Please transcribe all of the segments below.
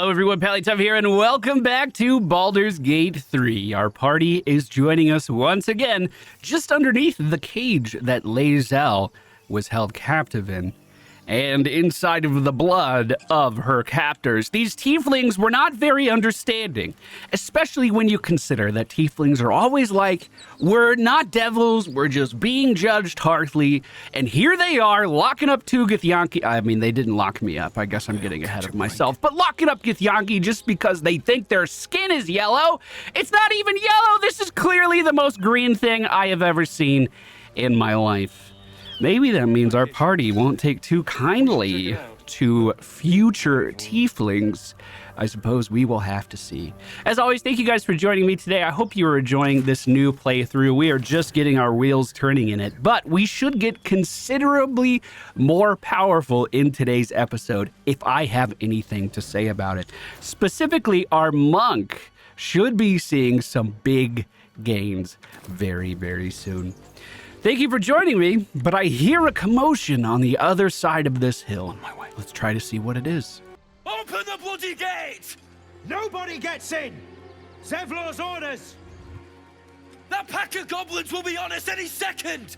Hello everyone, Pallytime here, and welcome back to Baldur's Gate 3. Our party is joining us once again, just underneath the cage that Lae'zel was held captive in. And inside of the blood of her captors, these tieflings were not very understanding, especially when you consider that tieflings are always like, we're not devils, we're just being judged harshly, and here they are locking up two Githyanki. I mean, they didn't lock me up, I guess I'm getting ahead of myself, but locking up Githyanki just because they think their skin is yellow. It's not even yellow, this is clearly the most green thing I have ever seen in my life. Maybe that means our party won't take too kindly to future tieflings. I suppose we will have to see. As always, thank you guys for joining me today. I hope you are enjoying this new playthrough. We are just getting our wheels turning in it, but we should get considerably more powerful in today's episode if I have anything to say about it. Specifically, our monk should be seeing some big gains very, very soon. Thank you for joining me, but I hear a commotion on the other side of this hill. On my way. Let's try to see what it is. Open the bloody gate! Nobody gets in! Zevlor's orders! That pack of goblins will be on us any second!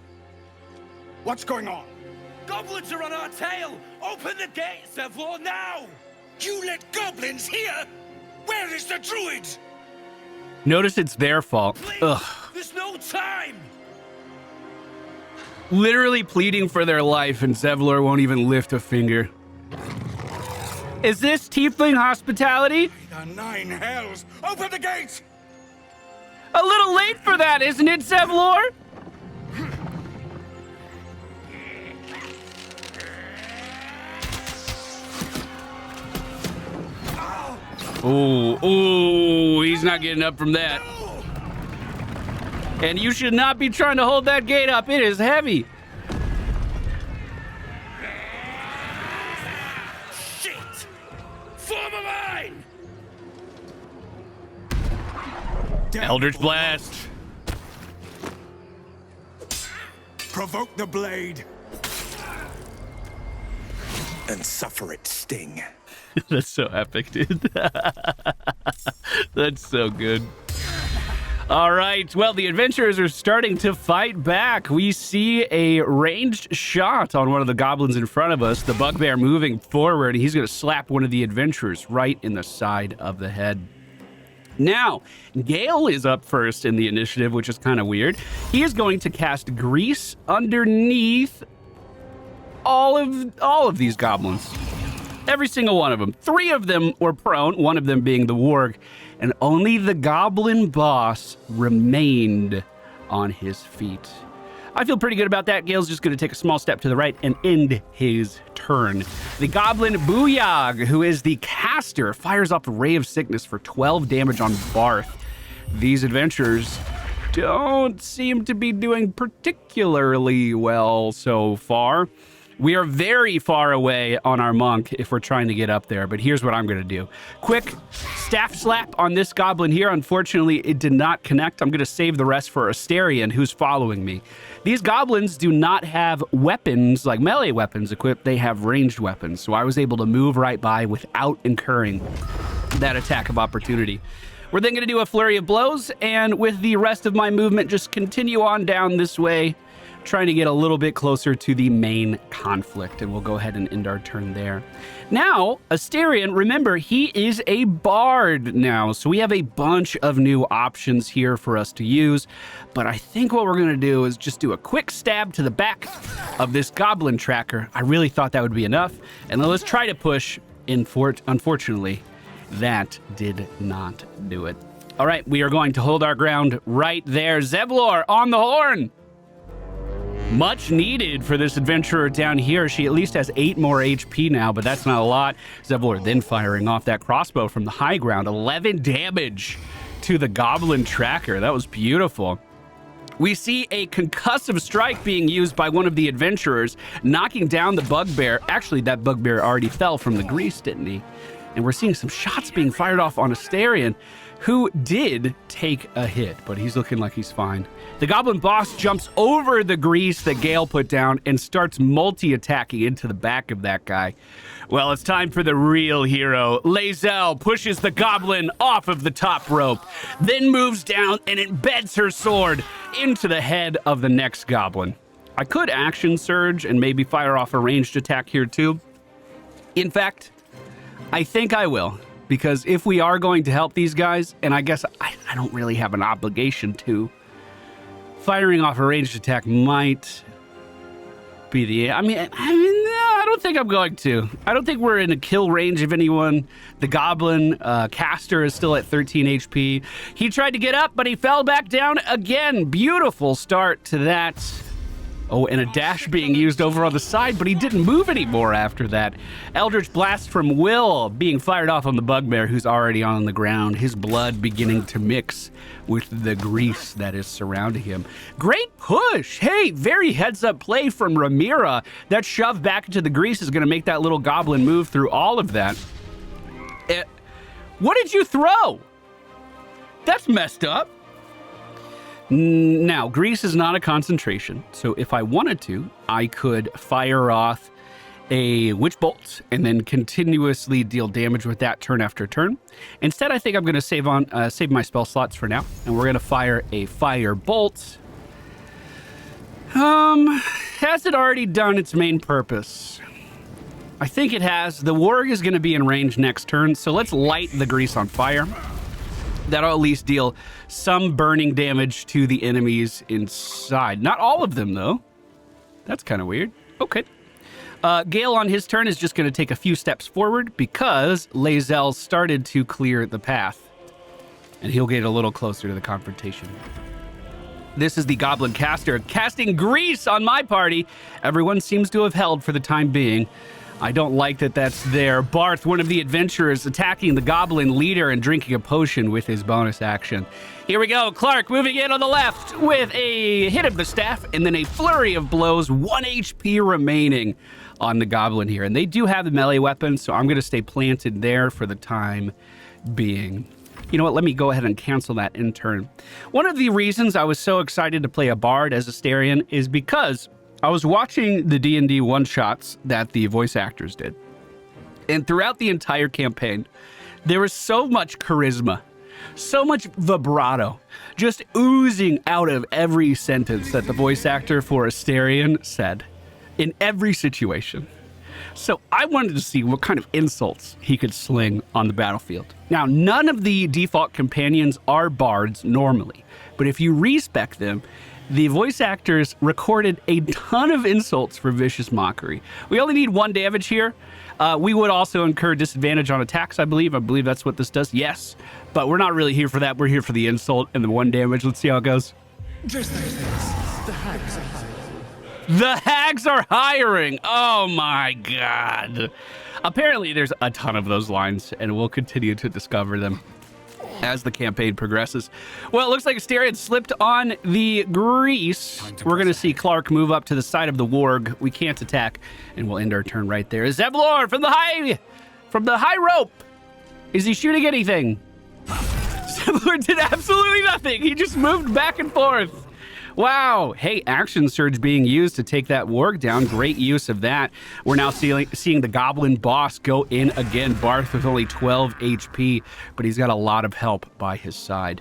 What's going on? Goblins are on our tail! Open the gate, Zevlor, now! You let goblins here? Where is the druid? Notice it's their fault. Please, Ugh. there's no time! Literally pleading for their life, and Zevlor won't even lift a finger. Is this tiefling hospitality? The nine hells! Open the gates! A little late for that, isn't it, Zevlor? Oh, he's not getting up from that. And you should not be trying to hold that gate up. It is heavy. Shit! Form a line! Eldritch Blast. Provoke the blade. And suffer its sting. That's so epic, dude. That's so good. All right, well, the adventurers are starting to fight back. We see a ranged shot on one of the goblins in front of us, the bugbear moving forward. He's going to slap one of the adventurers right in the side of the head. Now, Gale is up first in the initiative, which is kind of weird. He is going to cast Grease underneath all of these goblins. Every single one of them. 3 of them were prone, one of them being the warg, and only the goblin boss remained on his feet. I feel pretty good about that. Gale's just going to take a small step to the right and end his turn. The goblin Booyag, who is the caster, fires off a Ray of Sickness for 12 damage on Barth. These adventurers don't seem to be doing particularly well so far. We are very far away on our monk if we're trying to get up there, but here's what I'm going to do. Quick staff slap on this goblin here. Unfortunately, it did not connect. I'm going to save the rest for Astarion, who's following me. These goblins do not have weapons, like melee weapons equipped. They have ranged weapons, so I was able to move right by without incurring that attack of opportunity. We're then going to do a flurry of blows, and with the rest of my movement, just continue on down this way, trying to get a little bit closer to the main conflict, and we'll go ahead and end our turn there. Now, Astarion, remember, he is a bard now, so we have a bunch of new options here for us to use, but I think what we're going to do is just do a quick stab to the back of this goblin tracker. I really thought that would be enough, and then let's try to push. Unfortunately, that did not do it. All right, we are going to hold our ground right there. Zevlor on the horn. Much needed for this adventurer down here. She at least has 8 more HP now, but that's not a lot. Zevlor then firing off that crossbow from the high ground. 11 damage to the goblin tracker. That was beautiful. We see a concussive strike being used by one of the adventurers, knocking down the bugbear. Actually, that bugbear already fell from the grease, didn't he? And we're seeing some shots being fired off on Astarion, who did take a hit, but he's looking like he's fine. The goblin boss jumps over the grease that Gale put down and starts multi-attacking into the back of that guy. Well, it's time for the real hero. Lae'zel pushes the goblin off of the top rope, then moves down and embeds her sword into the head of the next goblin. I could action surge and maybe fire off a ranged attack here too. In fact, I think I will, because if we are going to help these guys, and I guess I don't really have an obligation to, firing off a ranged attack might be the... I mean, no, I don't think I'm going to. I don't think we're in a kill range of anyone. The goblin caster is still at 13 HP. He tried to get up, but he fell back down again. Beautiful start to that. Oh, and a dash being used over on the side, but he didn't move anymore after that. Eldritch Blast from Will being fired off on the bugbear, who's already on the ground, his blood beginning to mix with the grease that is surrounding him. Great push. Hey, very heads-up play from Ramira. That shove back into the grease is going to make that little goblin move through all of that. What did you throw? That's messed up. Now, grease is not a concentration, so if I wanted to, I could fire off a witch bolt and then continuously deal damage with that turn after turn. Instead, I think I'm going to save my spell slots for now, and we're going to fire a fire bolt. Has it already done its main purpose? I think it has. The warg is going to be in range next turn, so let's light the grease on fire. That'll at least deal some burning damage to the enemies inside. Not all of them, though. That's kind of weird. Okay. Gale on his turn is just going to take a few steps forward because Lae'zel started to clear the path. And he'll get a little closer to the confrontation. This is the Goblin Caster casting grease on my party. Everyone seems to have held for the time being. I don't like that that's there. Barth, one of the adventurers, attacking the goblin leader and drinking a potion with his bonus action. Here we go. Clark moving in on the left with a hit of the staff and then a flurry of blows. 1 HP remaining on the goblin here. And they do have the melee weapon, so I'm going to stay planted there for the time being. You know what? Let me go ahead and cancel that in turn. One of the reasons I was so excited to play a bard as Astarion is because I was watching the D&D one-shots that the voice actors did. And throughout the entire campaign, there was so much charisma, so much vibrato, just oozing out of every sentence that the voice actor for Astarion said in every situation. So I wanted to see what kind of insults he could sling on the battlefield. Now, none of the default companions are bards normally, but if you respec them, the voice actors recorded a ton of insults for vicious mockery. We only need 1 damage here. We would also incur disadvantage on attacks, I believe. I believe that's what this does. Yes, but we're not really here for that. We're here for the insult and the 1 damage. Let's see how it goes. Just like this, the hags are hiring. The hags are hiring. Oh my God. Apparently there's a ton of those lines, and we'll continue to discover them as the campaign progresses. Well, it looks like Astarion slipped on the grease. We're going to see Clark move up to the side of the warg. We can't attack, and we'll end our turn right there. Zevlor from the high rope. Is he shooting anything? Zevlor did absolutely nothing. He just moved back and forth. Wow. Hey, action surge being used to take that warg down. Great use of that. We're now seeing the goblin boss go in again. Barth with only 12 HP, but he's got a lot of help by his side.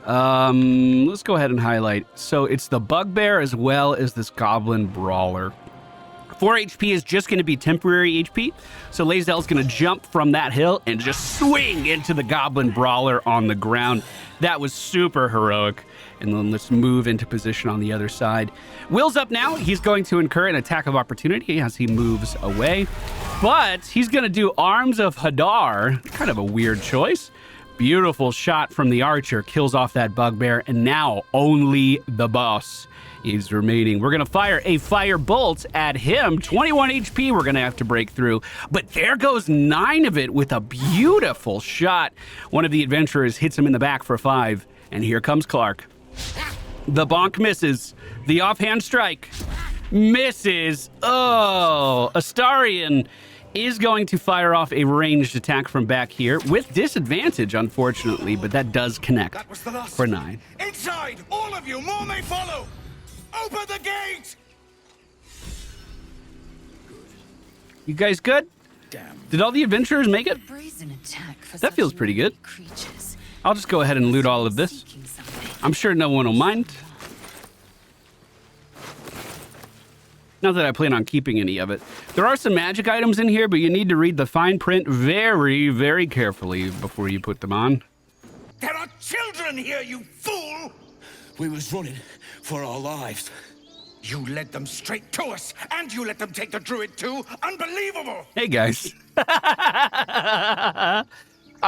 Let's go ahead and highlight. So it's the bugbear as well as this goblin brawler. 4 HP is just going to be temporary HP. So Lae'zel's going to jump from that hill and just swing into the goblin brawler on the ground. That was super heroic. And then let's move into position on the other side. Will's up now. He's going to incur an attack of opportunity as he moves away. But he's going to do Arms of Hadar. Kind of a weird choice. Beautiful shot from the archer. Kills off that bugbear. And now only the boss is remaining. We're going to fire a fire bolt at him. 21 HP we're going to have to break through. But there goes 9 of it with a beautiful shot. One of the adventurers hits him in the back for 5. And here comes Clark. The bonk misses. The offhand strike misses. Oh, Astarion is going to fire off a ranged attack from back here with disadvantage, unfortunately, but that does connect That was the last. for 9. Inside, all of you. More may follow. Open the gate. You guys good? Damn. Did all the adventurers make it? Brazen attack for That such feels pretty good. creatures. I'll just go ahead and loot all of this. Seeking something. I'm sure no one will mind. Not that I plan on keeping any of it. There are some magic items in here, but you need to read the fine print very, very carefully before you put them on. There are children here, you fool. We was running for our lives. You led them straight to us, and you let them take the druid too. Unbelievable. Hey, guys. All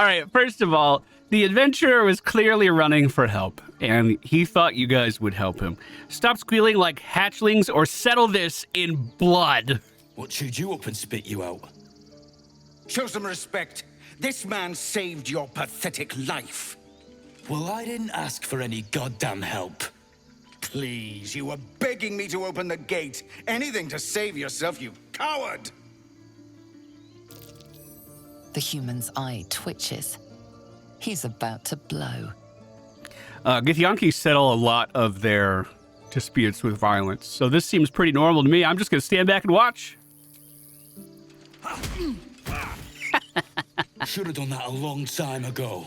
right, first of all, the adventurer was clearly running for help, and he thought you guys would help him. Stop squealing like hatchlings or settle this in blood. What chewed you up and spit you out? Show some respect. This man saved your pathetic life. Well, I didn't ask for any goddamn help. Please, you were begging me to open the gate. Anything to save yourself, you coward. The human's eye twitches. He's about to blow. Githyanki settle a lot of their disputes with violence, so this seems pretty normal to me. I'm just going to stand back and watch. Should have done that a long time ago.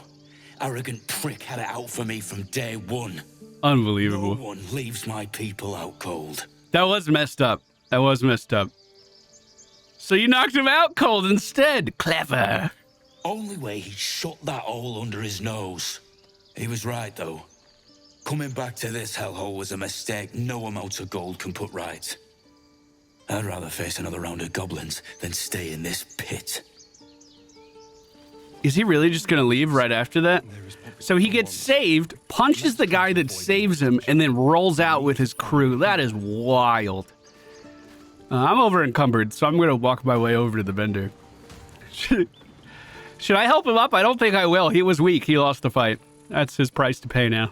Arrogant prick had it out for me from day one. Unbelievable. No one leaves my people out cold. That was messed up. That was messed up. So you knocked him out cold instead. Clever. Only way he shut that hole under his nose. He was right, though. Coming back to this hellhole was a mistake no amount of gold can put right. I'd rather face another round of goblins than stay in this pit. Is he really just going to leave right after that? So he gets saved, punches the guy that saves him, and then rolls out with his crew. That is wild. I'm over encumbered, so I'm going to walk my way over to the vendor. Should I help him up? I don't think I will. He was weak. He lost the fight. That's his price to pay now.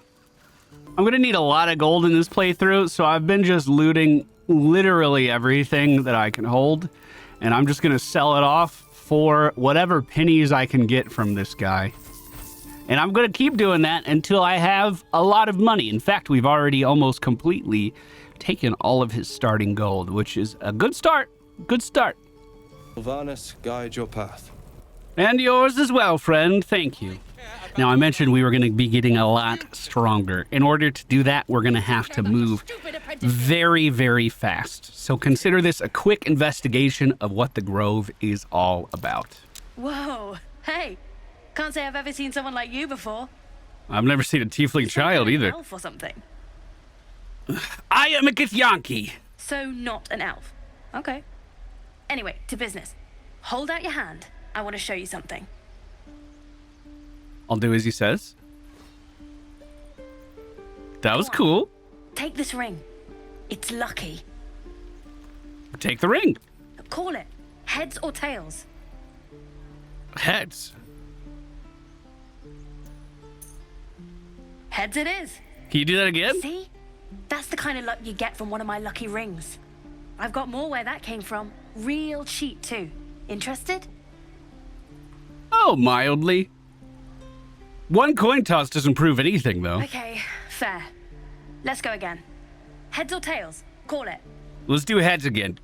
I'm going to need a lot of gold in this playthrough, so I've been just looting literally everything that I can hold, and I'm just going to sell it off for whatever pennies I can get from this guy. And I'm going to keep doing that until I have a lot of money. In fact, we've already almost completely taken all of his starting gold, which is a good start. Good start. Sylvanas, guide your path. And yours as well, friend. Thank you. Now, I mentioned we were going to be getting a lot stronger. In order to do that, we're going to have to move very, very fast. So consider this a quick investigation of what the Grove is all about. Whoa, hey, can't say I've ever seen someone like you before. I've never seen a tiefling child An either. elf or something. I am a Githyanki. So not an elf. Okay. Anyway, to business. Hold out your hand. I want to show you something. I'll do as he says. That was cool. Take this ring. It's lucky. Take the ring. Call it heads or tails. Heads. Heads it is. Can you do that again? See? That's the kind of luck you get from one of my lucky rings. I've got more where that came from. Real cheap too. Interested? Oh, mildly. One coin toss doesn't prove anything, though. Okay, fair. Let's go again. Heads or tails? Call it. Let's do heads again.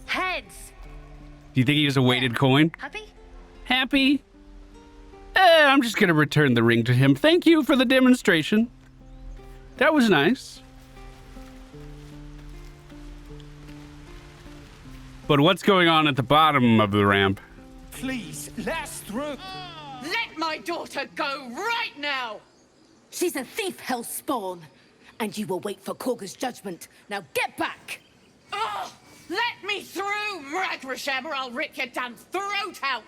Heads. Do you think he has a weighted coin? Happy? Happy? I'm just going to return the ring to him. Thank you for the demonstration. That was nice. But what's going on at the bottom of the ramp? Please, let us through. Let my daughter go right now! She's a thief, hellspawn. And you will wait for Kagha's judgment. Now get back! Oh, let me through, Mragrasham, or I'll rip your damn throat out!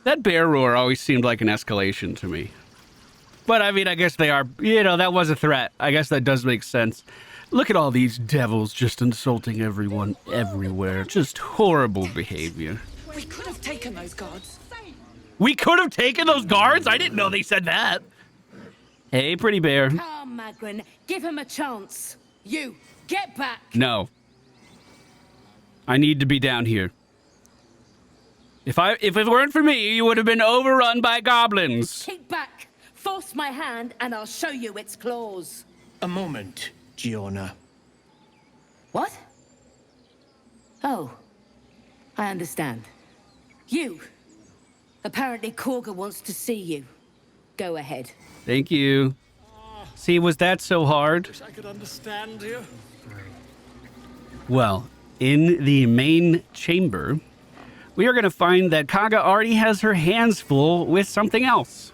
That bear roar always seemed like an escalation to me. But I mean, I guess they are, that was a threat. I guess that does make sense. Look at all these devils just insulting everyone everywhere. Just horrible behavior. We could have taken those guards. We could have taken those guards? I didn't know they said that. Hey, pretty bear. Come, Magrin, give him a chance. You, get back. No. I need to be down here. If it weren't for me, you would have been overrun by goblins. Kick back. Force my hand, and I'll show you its claws. A moment, Giona. What? Oh, I understand. You. Apparently Kagha wants to see you. Go ahead. Thank you. See, was that so hard? Wish I could understand you. Well, in the main chamber, we are going to find that Kagha already has her hands full with something else.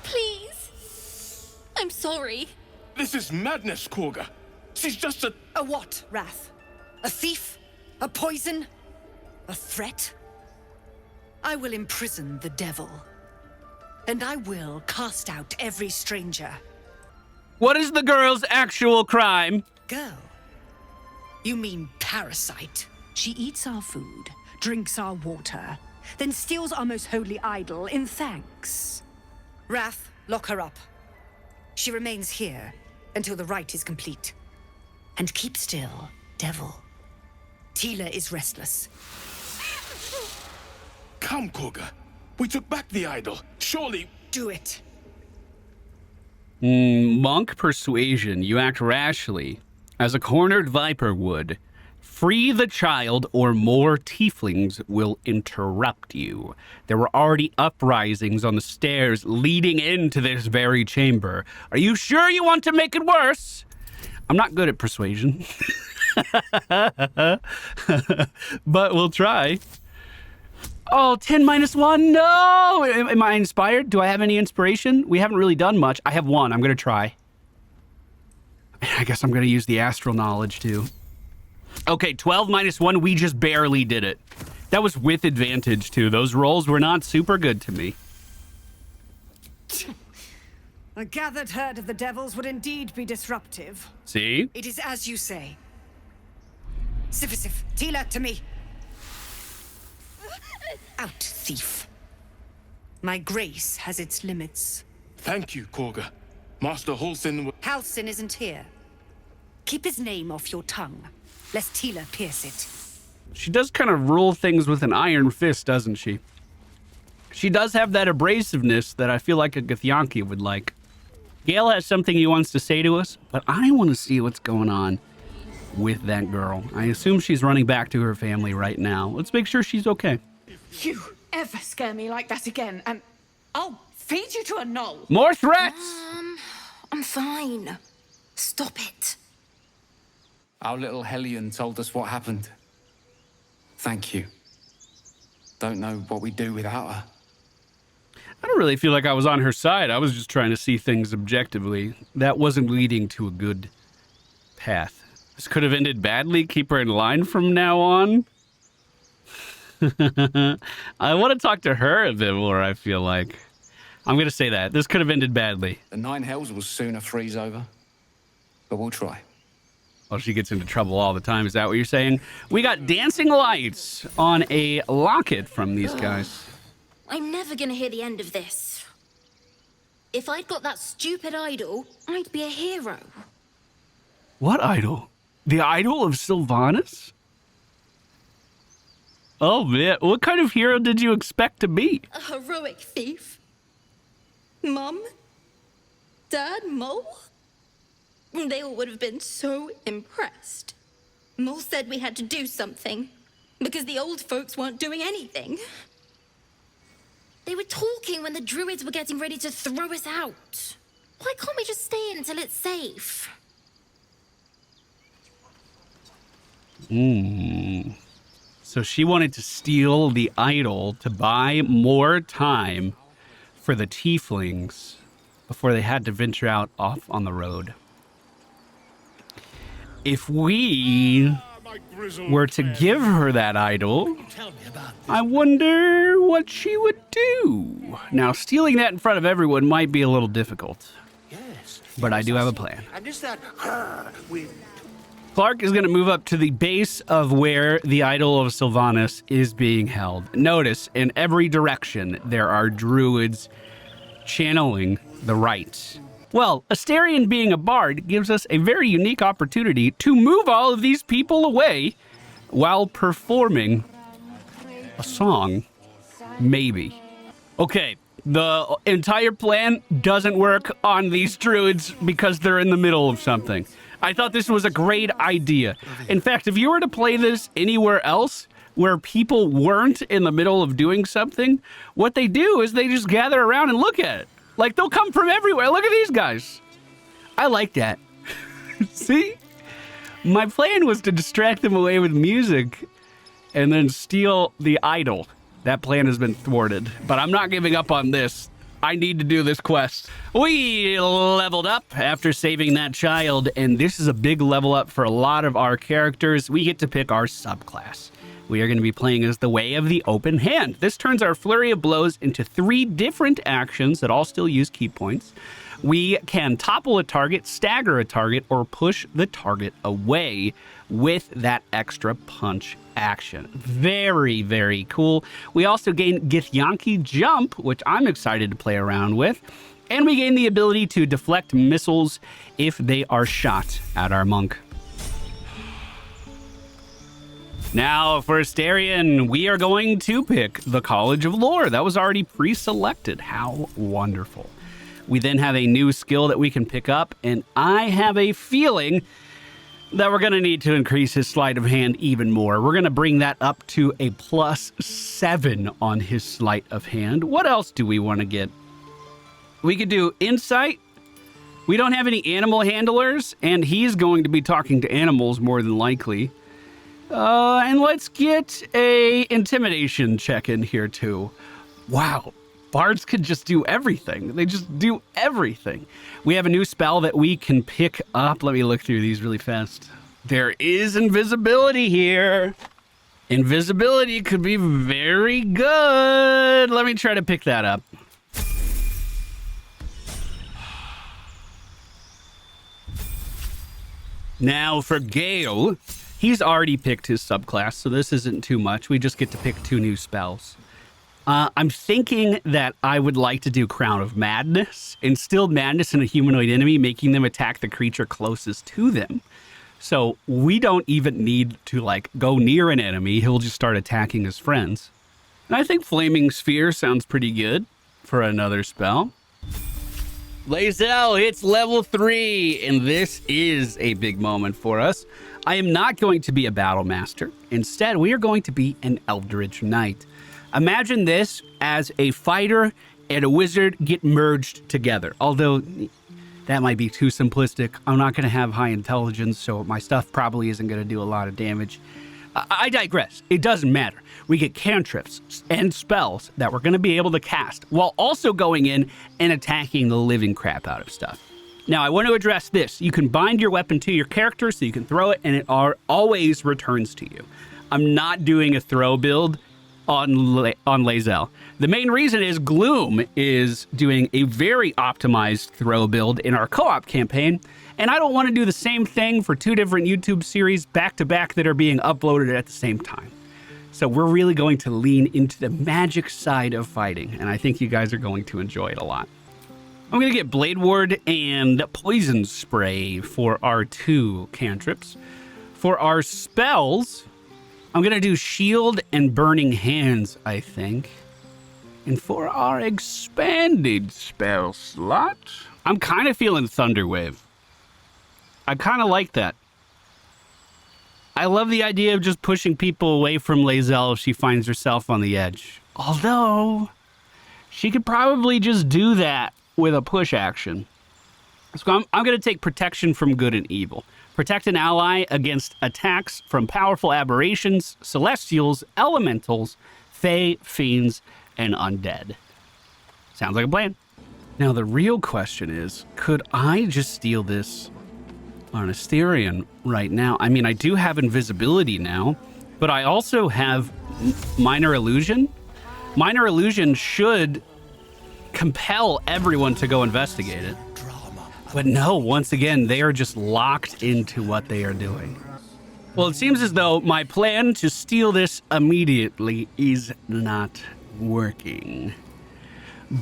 Please. I'm sorry. This is madness, Kagha. She's just a... A what, Wrath? A thief? A poison? A threat? I will imprison the devil. And I will cast out every stranger. What is the girl's actual crime? Girl? You mean parasite? She eats our food, drinks our water, then steals our most holy idol in thanks. Wrath, lock her up. She remains here until the rite is complete. And keep still, devil. Tila is restless. Come, Kagha. We took back the idol. Surely... Do it. Monk persuasion. You act rashly, as a cornered viper would. Free the child, or more tieflings will interrupt you. There were already uprisings on the stairs leading into this very chamber. Are you sure you want to make it worse? I'm not good at persuasion. But we'll try. Oh, 10 minus 1? No! Am I inspired? Do I have any inspiration? We haven't really done much. I have 1. I'm going to try. I guess I'm going to use the astral knowledge, too. Okay, 12 minus 1. We just barely did it. That was with advantage, too. Those rolls were not super good to me. A gathered herd of the devils would indeed be disruptive. See? It is as you say. Sifisif, Tila, to me. Out, thief. My grace has its limits. Thank you, Kagha. Master Halsin... Halsin isn't here. Keep his name off your tongue, lest Tila pierce it. She does kind of rule things with an iron fist, doesn't she? She does have that abrasiveness that I feel like a Githyanki would like. Gale has something he wants to say to us, but I want to see what's going on with that girl. I assume she's running back to her family right now. Let's make sure she's okay. You ever scare me like that again, and I'll feed you to a gnoll. More threats! I'm fine. Stop it. Our little Hellion told us what happened. Thank you. Don't know what we'd do without her. I don't really feel like I was on her side. I was just trying to see things objectively. That wasn't leading to a good path. This could have ended badly. Keep her in line from now on. I want to talk to her a bit more, I feel like. I'm going to say that. This could have ended badly. The Nine Hells will sooner freeze over. But we'll try. Well, she gets into trouble all the time. Is that what you're saying? We got dancing lights on a locket from these guys. I'm never gonna hear the end of this. If I'd got that stupid idol, I'd be a hero. What idol? The idol of Sylvanas? Oh, man. What kind of hero did you expect to be? A heroic thief? Mum? Dad? Mole? They all would have been so impressed. Mole said we had to do something, because the old folks weren't doing anything. They were talking when the druids were getting ready to throw us out. Why can't we just stay in until it's safe? So she wanted to steal the idol to buy more time for the tieflings before they had to venture out off on the road. If we were to give her that idol, I wonder what she would do. Now, stealing that in front of everyone might be a little difficult. But I do have a plan. And is that with... Clark is going to move up to the base of where the idol of Sylvanas is being held. Notice, in every direction, there are druids channeling the rites. Well, Astarion being a bard gives us a very unique opportunity to move all of these people away while performing a song. Maybe. Okay, the entire plan doesn't work on these druids because they're in the middle of something. I thought this was a great idea. In fact, if you were to play this anywhere else where people weren't in the middle of doing something, what they do is they just gather around and look at it. Like, they'll come from everywhere. Look at these guys. I like that. See? My plan was to distract them away with music and then steal the idol. That plan has been thwarted, but I'm not giving up on this. I need to do this quest. We leveled up after saving that child, and this is a big level up for a lot of our characters. We get to pick our subclass. We are going to be playing as the Way of the Open Hand. This turns our Flurry of Blows into 3 different actions that all still use key points. We can topple a target, stagger a target, or push the target away with that extra punch action. Very, very cool. We also gain Githyanki Jump, which I'm excited to play around with. And we gain the ability to deflect missiles if they are shot at our monk. Now for Astarion, we are going to pick the College of Lore. That was already pre-selected. How wonderful. We then have a new skill that we can pick up, and I have a feeling that we're going to need to increase his sleight of hand even more. We're going to bring that up to a +7 on his sleight of hand. What else do we want to get? We could do insight. We don't have any animal handlers, and he's going to be talking to animals more than likely. And let's get a intimidation check in here too. Wow. Bards could just do everything. They just do everything. We have a new spell that we can pick up. Let me look through these really fast. There is invisibility here. Invisibility could be very good. Let me try to pick that up. Now for Gale, he's already picked his subclass, so this isn't too much. We just get to pick 2 new spells. I'm thinking that I would like to do Crown of Madness, instill madness in a humanoid enemy, making them attack the creature closest to them. So we don't even need to go near an enemy. He'll just start attacking his friends. And I think Flaming Sphere sounds pretty good for another spell. Lae'zel, it's level 3, and this is a big moment for us. I am not going to be a battle master. Instead, we are going to be an Eldritch Knight. Imagine this as a fighter and a wizard get merged together. Although that might be too simplistic. I'm not going to have high intelligence, so my stuff probably isn't going to do a lot of damage. I digress. It doesn't matter. We get cantrips and spells that we're going to be able to cast while also going in and attacking the living crap out of stuff. Now, I want to address this. You can bind your weapon to your character so you can throw it, and it always returns to you. I'm not doing a throw build on Lae'zel. The main reason is Gloom is doing a very optimized throw build in our co-op campaign, and I don't want to do the same thing for 2 different YouTube series back-to-back that are being uploaded at the same time. So we're really going to lean into the magic side of fighting, and I think you guys are going to enjoy it a lot. I'm going to get Blade Ward and Poison Spray for our 2 cantrips. For our spells, I'm going to do Shield and Burning Hands, I think. And for our expanded spell slot, I'm kind of feeling Thunderwave. I kind of like that. I love the idea of just pushing people away from Lae'zel if she finds herself on the edge. Although, she could probably just do that with a push action. So I'm going to take Protection from Good and Evil. Protect an ally against attacks from powerful aberrations, celestials, elementals, fae, fiends, and undead. Sounds like a plan. Now, the real question is, could I just steal this on Astarion right now? I mean, I do have invisibility now, but I also have Minor Illusion. Minor Illusion should compel everyone to go investigate it. But no, once again, they are just locked into what they are doing. Well, it seems as though my plan to steal this immediately is not working.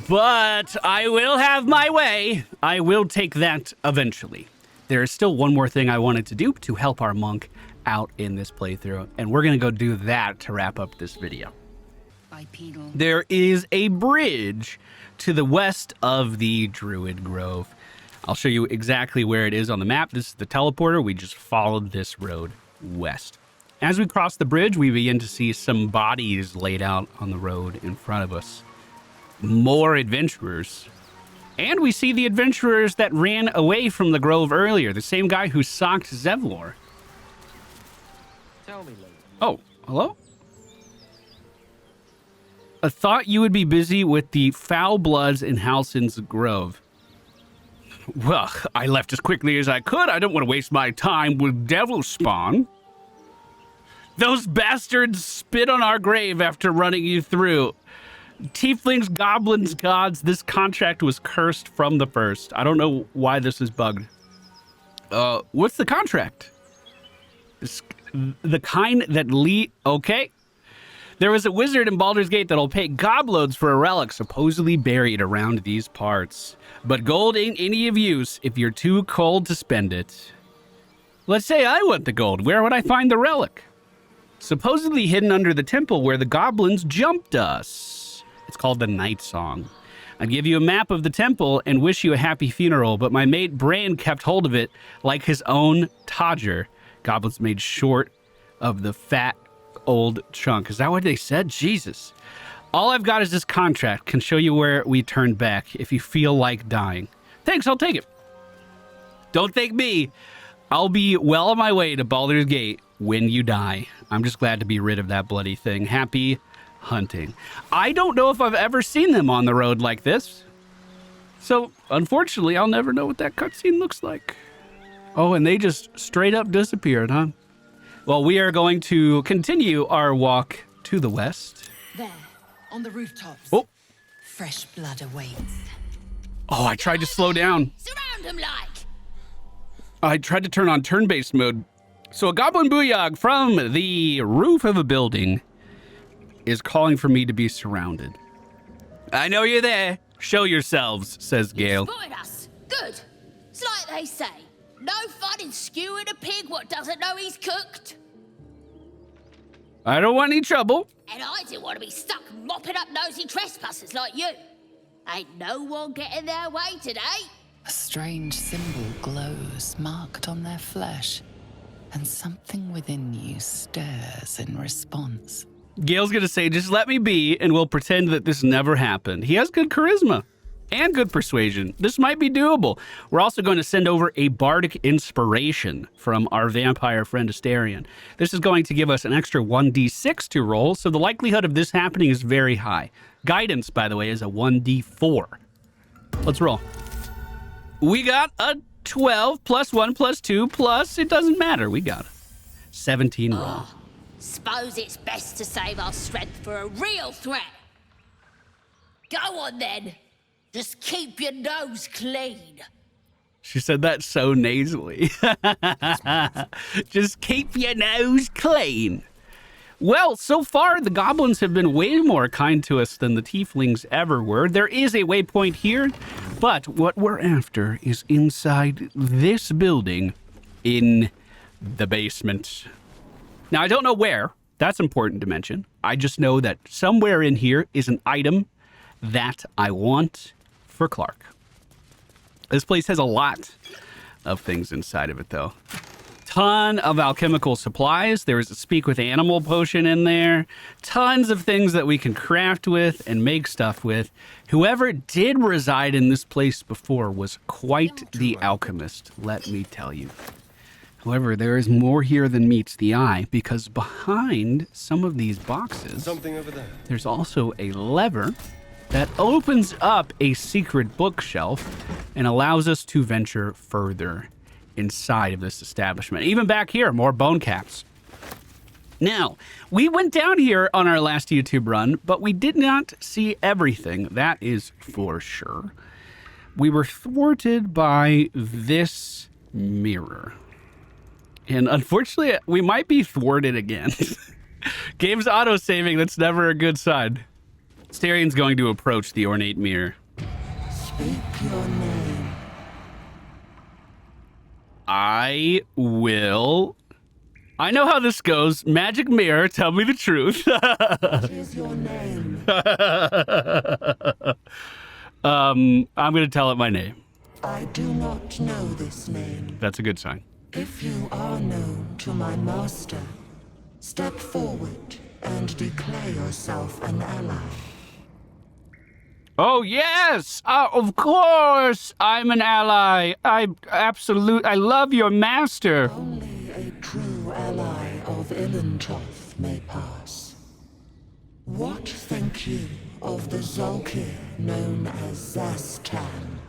But I will have my way. I will take that eventually. There is still one more thing I wanted to do to help our monk out in this playthrough, and we're going to go do that to wrap up this video. Bipedal. There is a bridge to the west of the Druid Grove. I'll show you exactly where it is on the map. This is the teleporter. We just followed this road west. As we cross the bridge, we begin to see some bodies laid out on the road in front of us. More adventurers. And we see the adventurers that ran away from the grove earlier. The same guy who socked Zevlor. Tell me, lady. Oh, hello? I thought you would be busy with the foul bloods in Halsin's Grove. Well, I left as quickly as I could. I don't want to waste my time with devil spawn. Those bastards spit on our grave after running you through. Tieflings, goblins, gods, this contract was cursed from the first. I don't know why this is bugged. What's the contract? The kind that okay. There was a wizard in Baldur's Gate that'll pay gobloads for a relic supposedly buried around these parts. But gold ain't any of use if you're too cold to spend it. Let's say I want the gold. Where would I find the relic? Supposedly hidden under the temple where the goblins jumped us. It's called the Night Song. I'd give you a map of the temple and wish you a happy funeral, but my mate Bran kept hold of it like his own Todger. Goblins made short of the fat old chunk. Is that what they said? Jesus. All I've got is this contract. Can show you where we turn back if you feel like dying. Thanks, I'll take it. Don't thank me. I'll be well on my way to Baldur's Gate when you die. I'm just glad to be rid of that bloody thing. Happy hunting. I don't know if I've ever seen them on the road like this. So, unfortunately, I'll never know what that cutscene looks like. Oh, and they just straight up disappeared, huh? Well, we are going to continue our walk to the west. There, on the rooftops. Oh. Fresh blood awaits. Oh, I tried to slow down. Surround him like. I tried to turn on turn-based mode. So a goblin booyog from the roof of a building is calling for me to be surrounded. I know you're there. Show yourselves, says Gale. You spotted us. Good. It's like they say. No fun in skewing a pig what doesn't know he's cooked. I don't want any trouble. And I didn't want to be stuck mopping up nosy trespassers like you. Ain't no one getting their way today. A strange symbol glows, marked on their flesh, and something within you stirs in response. Gale's gonna say, just let me be, and we'll pretend that this never happened. He has good charisma and good persuasion. This might be doable. We're also going to send over a bardic inspiration from our vampire friend Astarion. This is going to give us an extra 1d6 to roll, so the likelihood of this happening is very high. Guidance, by the way, is a 1d4. Let's roll. We got a 12 plus 1 plus 2 plus, it doesn't matter. We got it. 17 roll. Suppose it's best to save our strength for a real threat. Go on then. Just keep your nose clean. She said that so nasally. Just keep your nose clean. Well, so far, the goblins have been way more kind to us than the tieflings ever were. There is a waypoint here, but what we're after is inside this building in the basement. Now, I don't know where. That's important to mention. I just know that somewhere in here is an item that I want for Clark. This place has a lot of things inside of it, though. Ton of alchemical supplies. There is a speak with animal potion in there. Tons of things that we can craft with and make stuff with. Whoever did reside in this place before was quite the alchemist, let me tell you. However, there is more here than meets the eye, because behind some of these boxes, there's also a lever that opens up a secret bookshelf and allows us to venture further inside of this establishment. Even back here, more bone caps. Now, we went down here on our last YouTube run, but we did not see everything. That is for sure. We were thwarted by this mirror. And unfortunately, we might be thwarted again. Game's auto-saving, that's never a good sign. Astarion's going to approach the ornate mirror. Speak your name. I will... I know how this goes. Magic mirror, tell me the truth. What is your name? I'm going to tell it my name. I do not know this name. That's a good sign. If you are known to my master, step forward and declare yourself an ally. Oh, yes! Of course! I'm an ally. I love your master. Only a true ally of Ilintoth may pass. What think you of the Zolkir known as Zastan?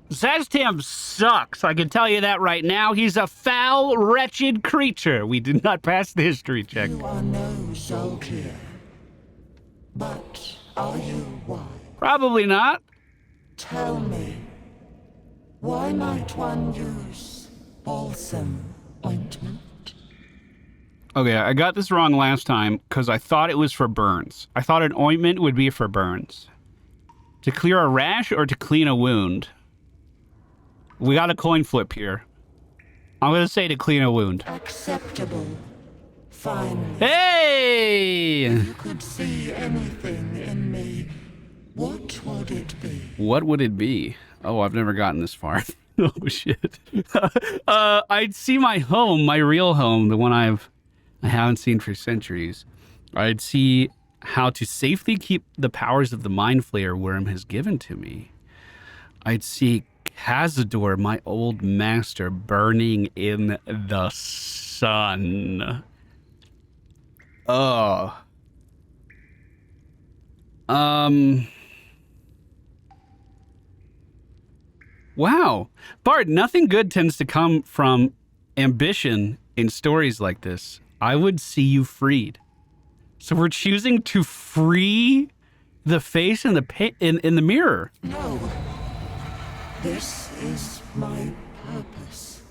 Zastam sucks, I can tell you that right now. He's a foul, wretched creature. We did not pass the history check. You are no Zolkir, but are you one? Probably not. Tell me, why might one use balsam ointment? Okay, I got this wrong last time because I thought it was for burns. I thought an ointment would be for burns. To clear a rash or to clean a wound? We got a coin flip here. I'm going to say to clean a wound. Acceptable. Fine. Hey! If you could see anything in me, what would it be? What would it be? Oh, I've never gotten this far. Oh, shit. I'd see my home, my real home, the one I haven't seen for centuries. I'd see how to safely keep the powers of the Mind Flayer Worm has given to me. I'd see Cazador, my old master, burning in the sun. Oh. Wow. Bard, nothing good tends to come from ambition in stories like this. I would see you freed. So we're choosing to free the face in the mirror. No. This is my purpose.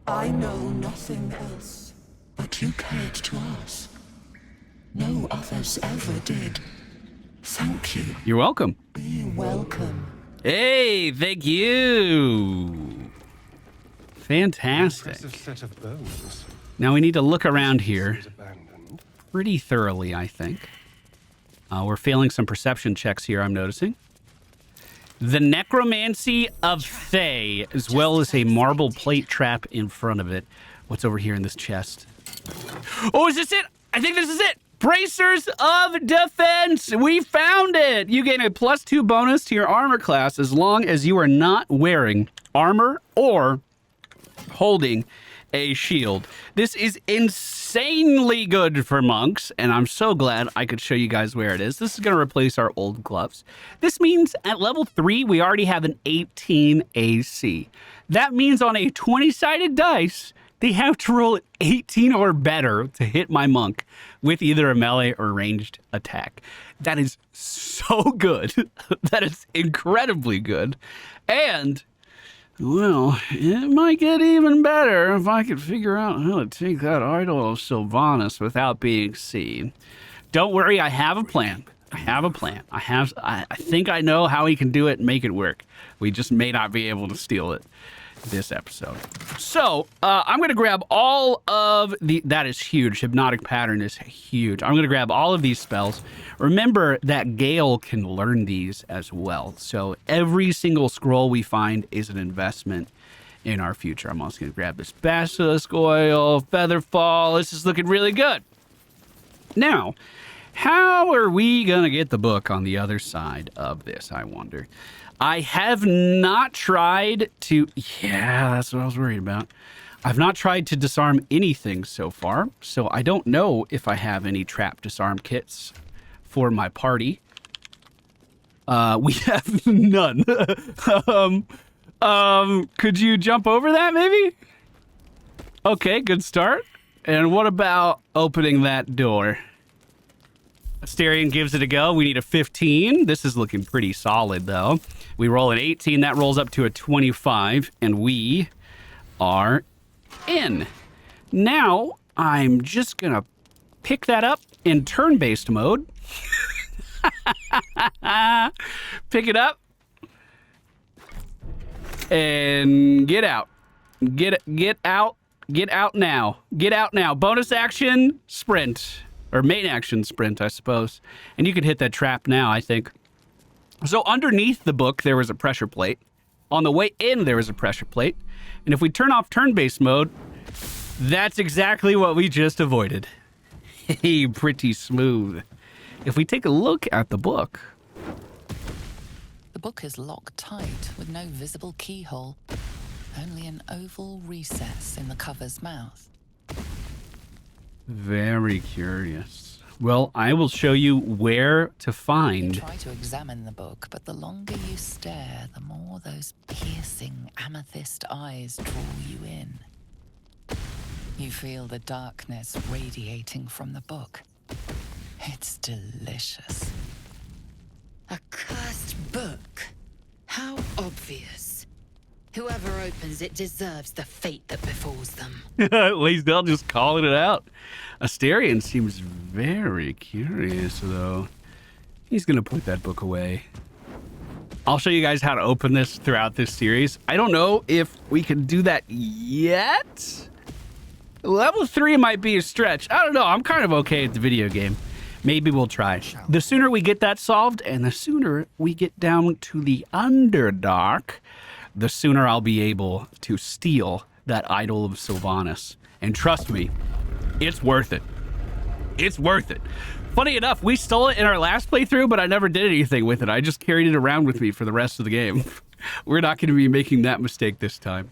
I know nothing else, but you cared to us. No others ever did. Thank you. You're welcome. Be welcome. Hey, thank you. Fantastic. Impressive set of bones. Now we need to look around here pretty thoroughly, I think. We're failing some perception checks here, I'm noticing. The necromancy of Thay, as well as a marble plate trap in front of it. What's over here in this chest? Oh, is this it? I think this is it. Bracers of Defense! We found it! You gain a +2 bonus to your armor class as long as you are not wearing armor or holding a shield. This is insanely good for monks, and I'm so glad I could show you guys where it is. This is going to replace our old gloves. This means at level 3, we already have an 18 AC. That means on a 20-sided dice, they have to roll 18 or better to hit my monk with either a melee or ranged attack. That is so good. That is incredibly good. And, well, it might get even better if I could figure out how to take that idol of Sylvanas without being seen. Don't worry, I have a plan. I think I know how he can do it and make it work. We just may not be able to steal it this episode. So I'm going to grab all of that is huge. Hypnotic pattern is huge. I'm going to grab all of these spells. Remember that Gale can learn these as well. So every single scroll we find is an investment in our future. I'm also going to grab this basilisk oil, featherfall. This is looking really good. Now, how are we going to get the book on the other side of this, I wonder? I have not tried to... Yeah, that's what I was worried about. I've not tried to disarm anything so far, so I don't know if I have any trap disarm kits for my party. We have none. Could you jump over that, maybe? Okay, good start. And what about opening that door? Astarion gives it a go. We need a 15. This is looking pretty solid, though. We roll an 18. That rolls up to a 25, and we are in. Now, I'm just gonna pick that up in turn-based mode. Pick it up. And get out. Get out. Get out now. Get out now. Bonus action, sprint. Or main action sprint, I suppose. And you can hit that trap now, I think. So underneath the book, there was a pressure plate. On the way in, there was a pressure plate. And if we turn off turn-based mode, that's exactly what we just avoided. Hey, pretty smooth. If we take a look at the book... The book is locked tight with no visible keyhole. Only an oval recess in the cover's mouth. Very curious. Well, I will show you where to find... You try to examine the book, but the longer you stare, the more those piercing amethyst eyes draw you in. You feel the darkness radiating from the book. It's delicious. A cursed book. How obvious. Whoever opens it deserves the fate that befalls them. Lae'zel just calling it out. Astarion seems very curious, though. He's going to put that book away. I'll show you guys how to open this throughout this series. I don't know if we can do that yet. Level 3 might be a stretch. I don't know. I'm kind of okay at the video game. Maybe we'll try. The sooner we get that solved and the sooner we get down to the Underdark, the sooner I'll be able to steal that Idol of Sylvanas. And trust me, it's worth it. It's worth it. Funny enough, we stole it in our last playthrough, but I never did anything with it. I just carried it around with me for the rest of the game. We're not going to be making that mistake this time.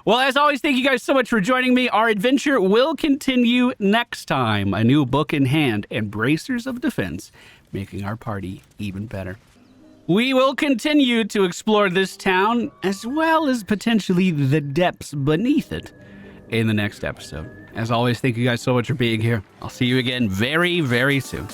Well, as always, thank you guys so much for joining me. Our adventure will continue next time. A new book in hand and bracers of defense, making our party even better. We will continue to explore this town, as well as potentially the depths beneath it, in the next episode. As always, thank you guys so much for being here. I'll see you again very, very soon.